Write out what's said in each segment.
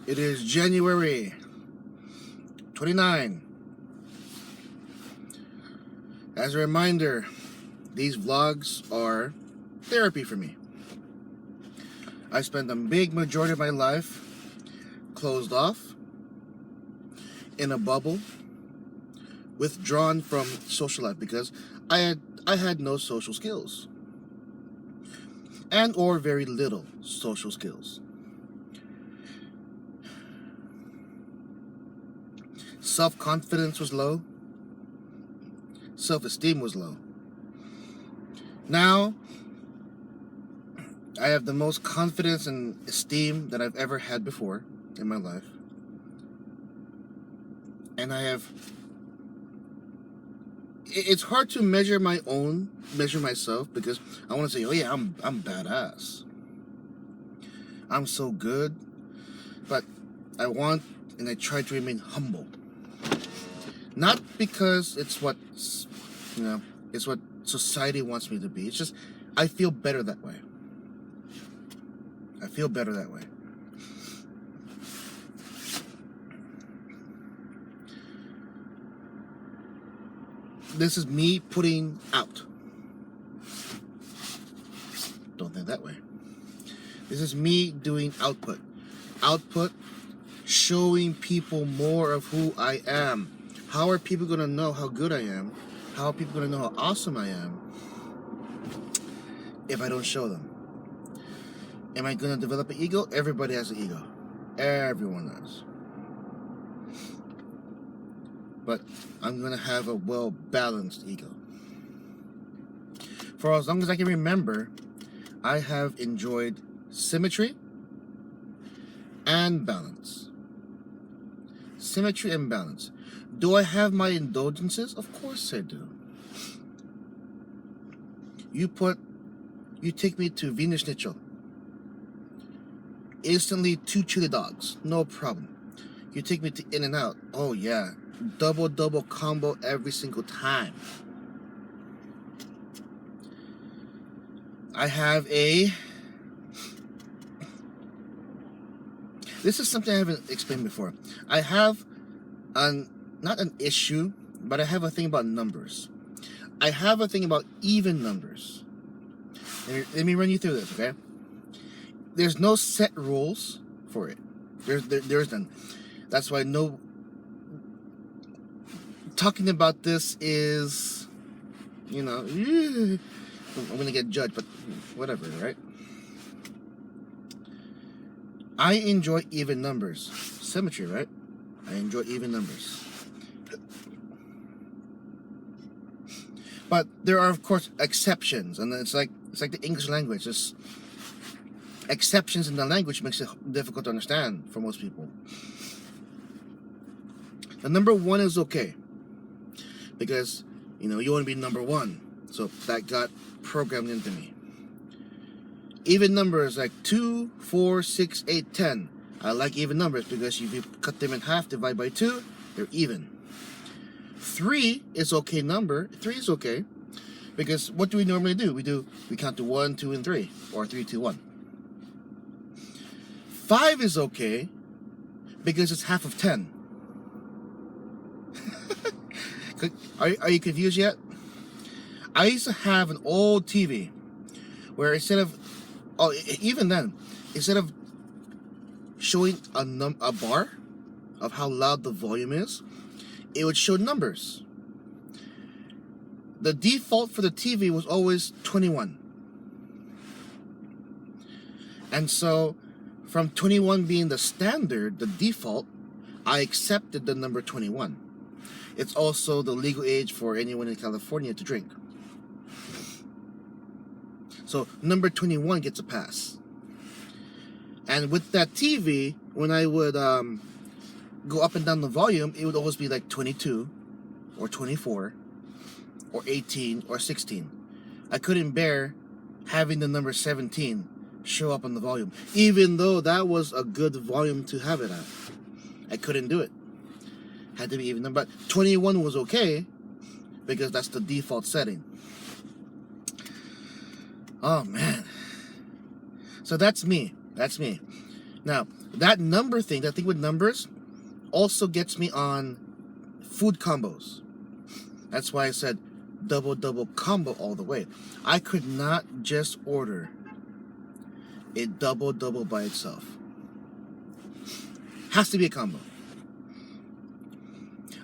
It is January 29. As a reminder, these vlogs are therapy for me. I spent a big majority of my life closed off, in a bubble, withdrawn from social life because I had no social skills and or very little social skills. Self-confidence was low. Self-esteem was low. Now, I have the most confidence and esteem that I've ever had before in my life. And it's hard to measure myself because I want to say, oh yeah, I'm badass. I'm so good. But I try to remain humble. Not because it's what society wants me to be. It's just I feel better that way. I feel better that way. This is me putting out. Don't think that way. This is me doing output. Output, showing people more of who I am. How are people going to know how good I am? How are people going to know how awesome I am if I don't show them? Am I going to develop an ego? Everybody has an ego. Everyone does. But I'm going to have a well-balanced ego. For as long as I can remember, I have enjoyed symmetry and balance. Symmetry and balance. Do I have my indulgences? Of course I do. You take me to Wiener Schnitzel. Instantly 2 chili dogs. No problem. You take me to In-N-Out. Oh yeah. Double combo every single time. I have this is something I haven't explained before. I have not an issue, but I have a thing about numbers. I have a thing about even numbers. Let me run you through this, okay? There's no set rules for it. There's none. That's why talking about this is, I'm gonna get judged, but whatever, right? I enjoy even numbers. Symmetry, right? I enjoy even numbers. But there are, of course, exceptions, and it's like the English language. There's exceptions in the language makes it difficult to understand for most people. The number 1 is okay because you want to be number 1, so that got programmed into me. Even numbers like 2, 4, 6, 8, 10. I like even numbers because if you cut them in half, divide by 2, they're even. 3 is okay number. 3 is okay because what do we normally do? We count to 1, 2, and 3, or 3, 2, 1. 5 is okay because it's half of 10. Are you confused yet? I used to have an old TV where instead of showing a bar of how loud the volume is, it would show numbers. The default for the TV was always 21. And so, from 21 being the standard, the default, I accepted the number 21. It's also the legal age for anyone in California to drink. So, number 21 gets a pass. And with that TV, when I would go up and down the volume, it would always be like 22 or 24 or 18 or 16. I couldn't bear having the number 17 show up on the volume, even though that was a good volume to have it at. I couldn't do it. Had to be even number. But 21 was okay because that's the default setting. Oh man. So that's me. Now, that number thing, that thing with numbers, also gets me on food combos. That's why I said double combo all the way. I could not just order a double by itself. Has to be a combo.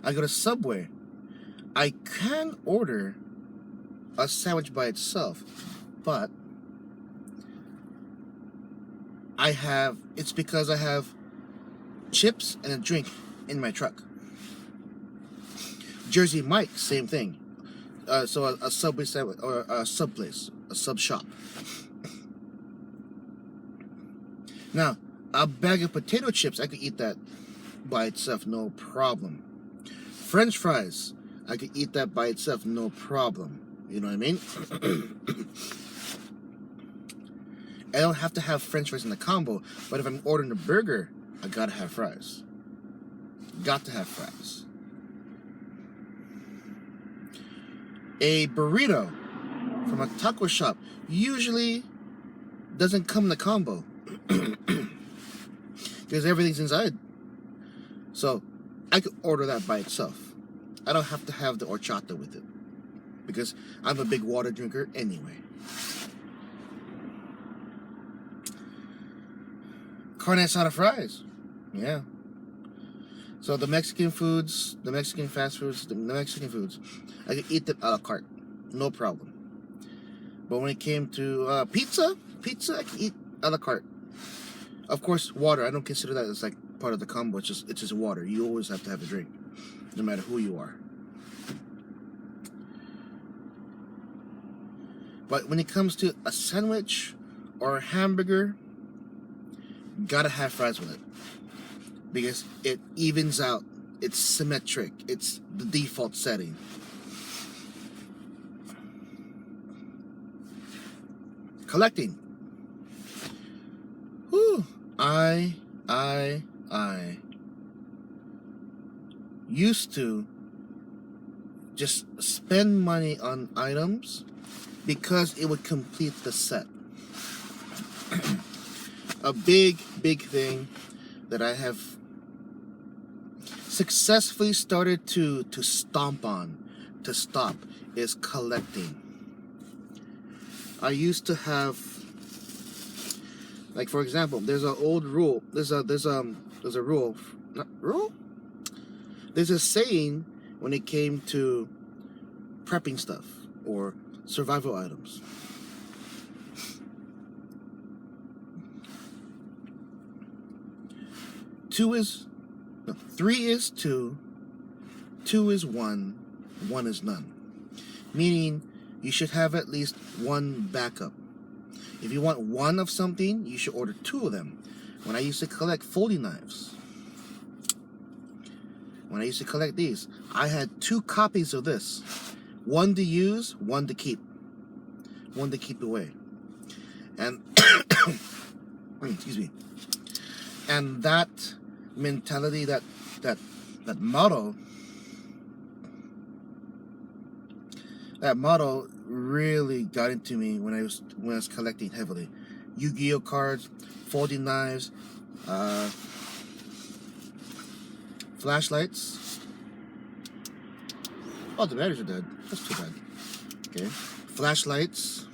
I go to Subway. I can order a sandwich by itself, but it's because I have chips and a drink in my truck. Jersey Mike, same thing. So a Subway sandwich, or a sub place, a sub shop. Now, a bag of potato chips, I could eat that by itself, no problem. French fries, I could eat that by itself, no problem. You know what I mean? I don't have to have French fries in the combo, but if I'm ordering a burger, I gotta have fries. Got to have fries. A burrito from a taco shop usually doesn't come in the combo because everything's inside. So I could order that by itself. I don't have to have the horchata with it because I'm a big water drinker anyway. Carne asada fries. Yeah. So the Mexican foods, the Mexican fast foods, the Mexican foods, I could eat them a la carte, no problem. But when it came to pizza, I can eat a la carte. Of course, water, I don't consider that as like part of the combo. It's just water. You always have to have a drink, no matter who you are. But when it comes to a sandwich or a hamburger, gotta have fries with it. Because it evens out. It's symmetric. It's the default setting. Collecting. Whew. I used to just spend money on items because it would complete the set. A big thing that I have successfully started to stop is collecting. I used to have, like, for example, there's an old rule. There's a rule, not rule. There's a saying when it came to prepping stuff or survival items. Three is two, two is one, one is none. Meaning, you should have at least one backup. If you want one of something, you should order two of them. When I used to collect folding knives, when I used to collect these, I had two copies of this. One to use, one to keep. One to keep away. And, excuse me. And that mentality, that motto, really got into me when I was collecting heavily. Yu-Gi-Oh cards, folding knives, flashlights. Oh, the batteries are dead. That's too bad. Okay, flashlights.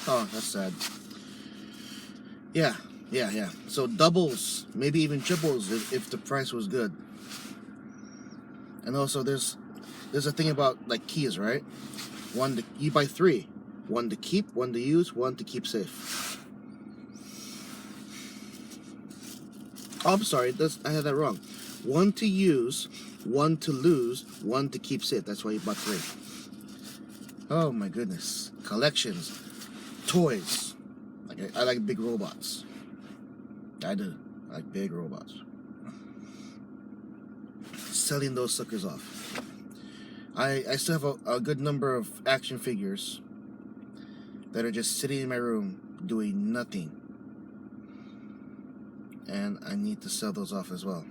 Oh, that's sad. Yeah. So doubles, maybe even triples if the price was good. And also there's a thing about like keys, right? You buy three. One to keep, one to use, one to keep safe. Oh, I'm sorry, I had that wrong. One to use, one to lose, one to keep safe. That's why you bought three. Oh my goodness. Collections. Toys. I like big robots. I do. I like big robots. Selling those suckers off. I still have a good number of action figures that are just sitting in my room doing nothing. And I need to sell those off as well.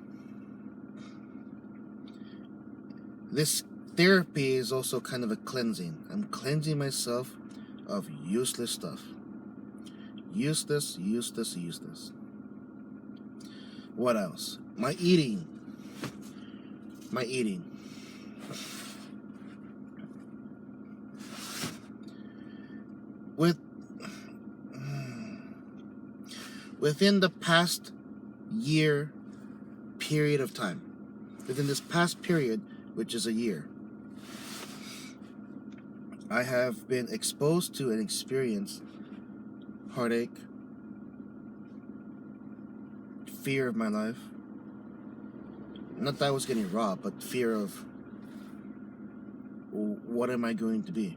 This therapy is also kind of a cleansing. I'm cleansing myself of useless stuff. Use this, use this, use this. What else? My eating. My eating. With within the past year period of time, within this past period, which is a year, I have been exposed to and experienced heartache, fear of my life. Not that I was getting robbed, but fear of what am I going to be?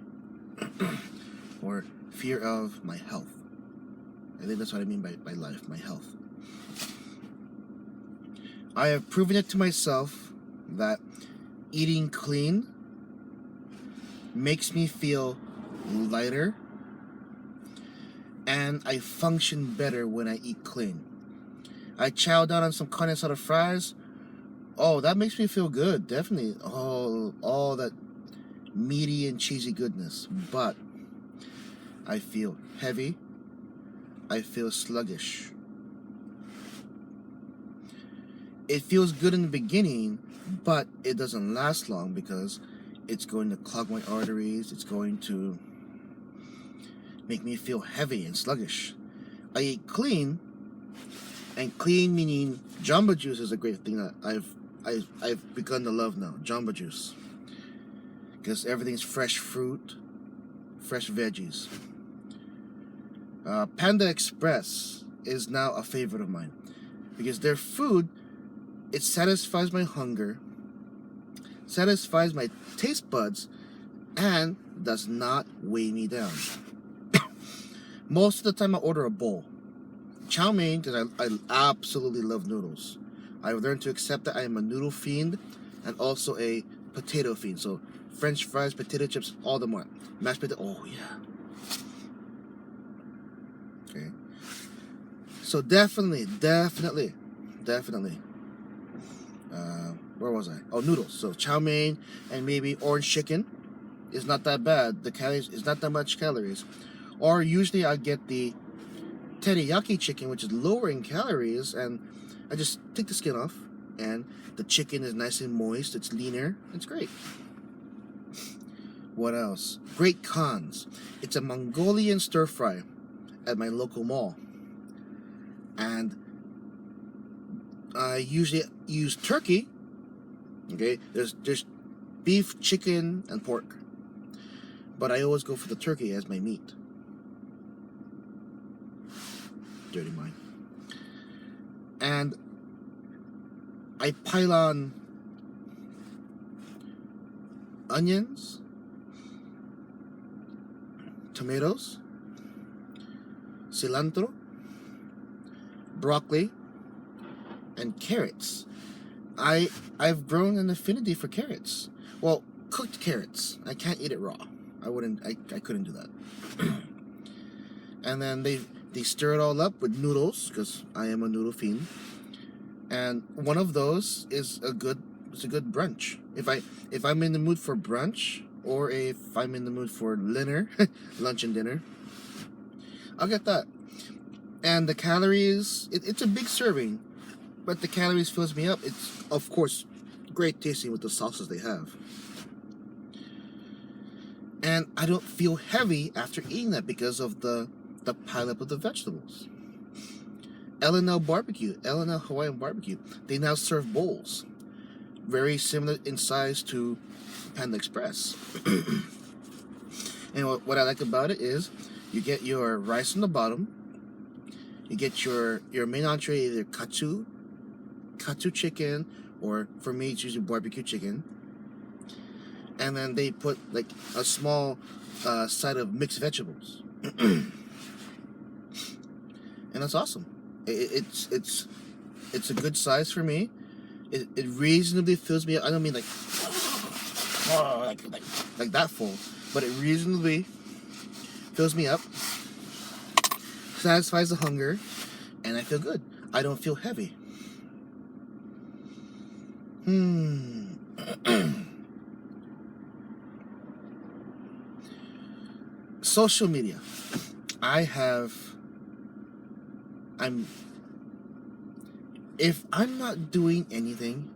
Or fear of my health. I think that's what I mean by life, my health. I have proven it to myself that eating clean makes me feel lighter, and I function better when I eat clean. I chow down on some carne asada fries. Oh, that makes me feel good, definitely. All that meaty and cheesy goodness. But I feel heavy. I feel sluggish. It feels good in the beginning, but it doesn't last long because it's going to clog my arteries. It's going to make me feel heavy and sluggish. I eat clean, and clean meaning Jamba Juice is a great thing that I've begun to love now. Jamba Juice, because everything's fresh fruit, fresh veggies. Panda Express is now a favorite of mine because their food, it satisfies my hunger, satisfies my taste buds, and does not weigh me down. Most of the time I order a bowl. Chow mein, because I absolutely love noodles. I've learned to accept that I am a noodle fiend and also a potato fiend. So French fries, potato chips, all the more. Mashed potato, oh yeah. Okay. So definitely. Where was I? Oh, noodles. So chow mein and maybe orange chicken is not that bad. The calories is not that much calories. Or usually I get the teriyaki chicken, which is lower in calories, and I just take the skin off, and the chicken is nice and moist. It's leaner. It's great. What else? Great cons. It's a Mongolian stir fry at my local mall, and I usually use turkey. Okay, there's beef, chicken, and pork, but I always go for the turkey as my meat. Dirty mind. And I pile on onions, tomatoes, cilantro, broccoli, and carrots. I've grown an affinity for carrots. Well, cooked carrots. I can't eat it raw. I couldn't do that. And then they stir it all up with noodles, because I am a noodle fiend. And one of those is a good brunch. If I'm in the mood for brunch, or if I'm in the mood for dinner, lunch and dinner, I'll get that. And the calories, it's a big serving, but the calories fills me up. It's, of course, great tasting with the sauces they have. And I don't feel heavy after eating that because of the pileup of the vegetables. L&L Hawaiian Barbecue, they now serve bowls. Very similar in size to Panda Express. And what I like about it is you get your rice on the bottom. You get your main entree, either katsu chicken, or for me it's usually barbecue chicken. And then they put like a small side of mixed vegetables. And that's awesome. It's a good size for me. It reasonably fills me up. I don't mean like that full, but it reasonably fills me up, satisfies the hunger, and I feel good. I don't feel heavy. Social media. I have I'm if I'm not doing anything,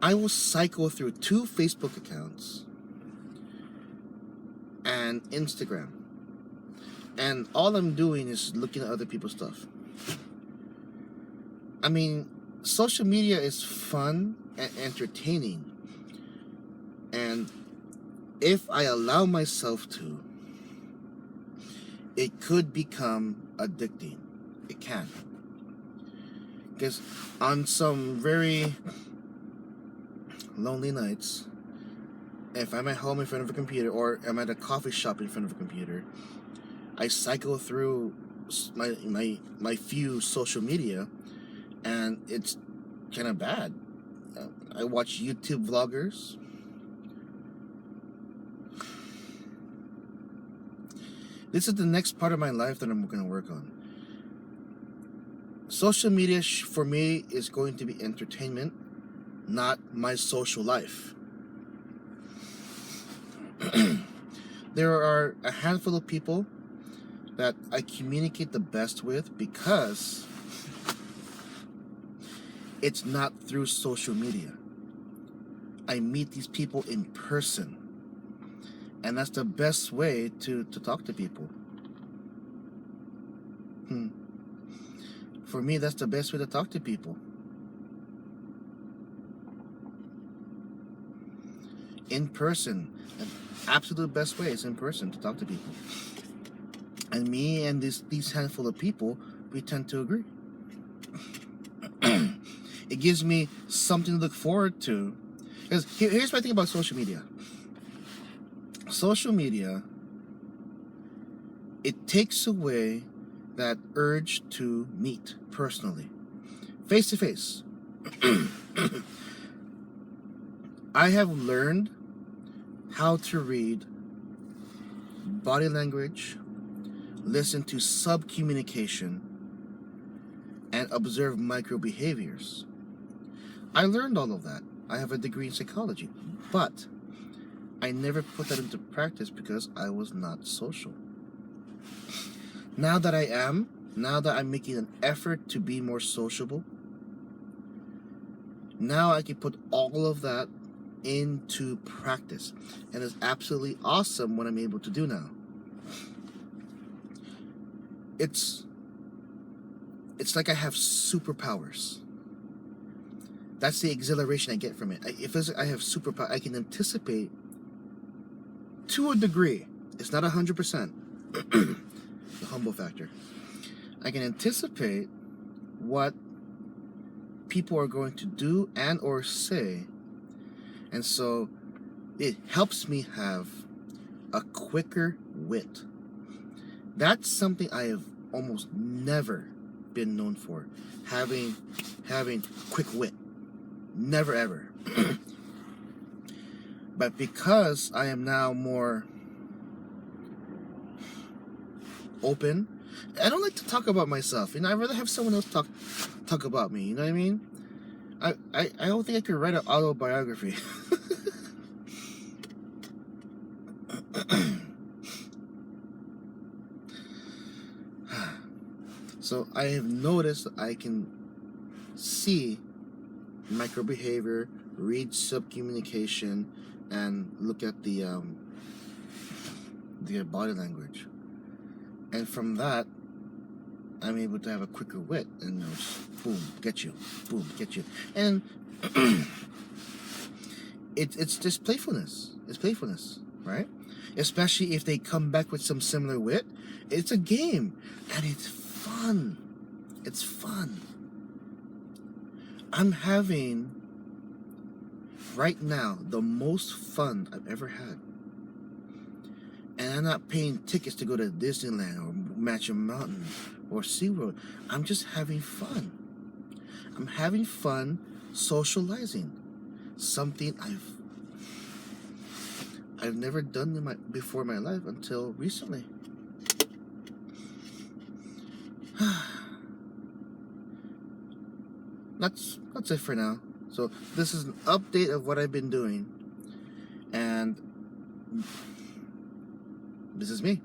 I will cycle through 2 Facebook accounts and Instagram. And all I'm doing is looking at other people's stuff. I mean, social media is fun and entertaining. And if I allow myself to, it could become addicting. It can. Because on some very lonely nights, if I'm at home in front of a computer or I'm at a coffee shop in front of a computer, I cycle through my few social media, and it's kind of bad. I watch YouTube vloggers. This is the next part of my life that I'm going to work on. Social media for me is going to be entertainment, not my social life. There are a handful of people that I communicate the best with because it's not through social media. I meet these people in person, and that's the best way to talk to people. For me, that's the best way to talk to people. In person. The absolute best way is in person to talk to people. And me and these handful of people, we tend to agree. It gives me something to look forward to. Because here's my thing about social media. Social media, it takes away that urge to meet personally, face to face. I have learned how to read body language, listen to sub-communication, and observe micro behaviors. I learned all of that. I have a degree in psychology, but I never put that into practice because I was not social. Now that I'm making an effort to be more sociable, now I can put all of that into practice. And it's absolutely awesome what I'm able to do now. It's like I have superpowers. That's the exhilaration I get from it. If I have superpower, I can anticipate to a degree. It's not 100%. The humble factor. I can anticipate what people are going to do and or say, and so it helps me have a quicker wit. That's something I have almost never been known for, having quick wit. Never ever. But because I am now more open, I don't like to talk about myself. I'd rather have someone else talk about me. You know what I mean? I don't think I could write an autobiography. So I have noticed that I can see micro behavior, read sub-communication, and look at the body language. And from that, I'm able to have a quicker wit and boom, get you, boom, get you. And it's just playfulness. It's playfulness, right? Especially if they come back with some similar wit. It's a game, and it's fun. It's fun. I'm having, right now, the most fun I've ever had. And I'm not paying tickets to go to Disneyland or Magic Mountain or SeaWorld. I'm just having fun. I'm having fun socializing. Something I've never done before in my life until recently. That's it for now. So this is an update of what I've been doing, and this is me.